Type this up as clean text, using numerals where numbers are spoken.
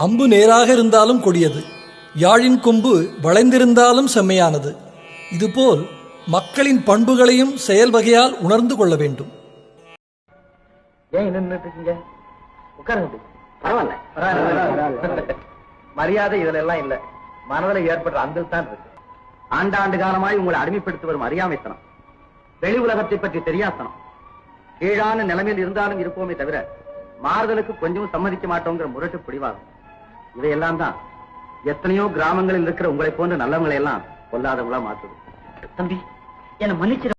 அம்பு நேராக இருந்தாலும் கொடியது, யாழின் கொம்பு வளைந்திருந்தாலும் செம்மையானது. இதுபோல் மக்களின் பண்புகளையும் செயல் வகையால் உணர்ந்து கொள்ள வேண்டும். ஏன் நின்றுட்டு இருக்கீங்க? உட்காருங்க. பரவாயில்ல. மரியாதை இதுல எல்லாம் இல்ல, மனதில் ஏற்படுற அந்தல் தான் இருக்கு. ஆண்டாண்டு காலமாய் உங்களை அடிமைப்படுத்தி வரும் அறியாமைத்தனம், வெளி உலகத்தை பற்றி தெரியாதனம், கீழான நிலைமையில் இருந்தாலும் இருப்போமே தவிர மாறுதலுக்கு கொஞ்சம் சம்மதிக்க மாட்டோங்கிற முரட்டு பிடிவாதம், இவையெல்லாம் தான் எத்தனையோ கிராமங்களில் இருக்கிற உங்களை போன்ற நல்லவங்களை எல்லாம் கொல்லாதவங்களா மாற்றுது. தம்பி, என்ன மன்னிச்சிட.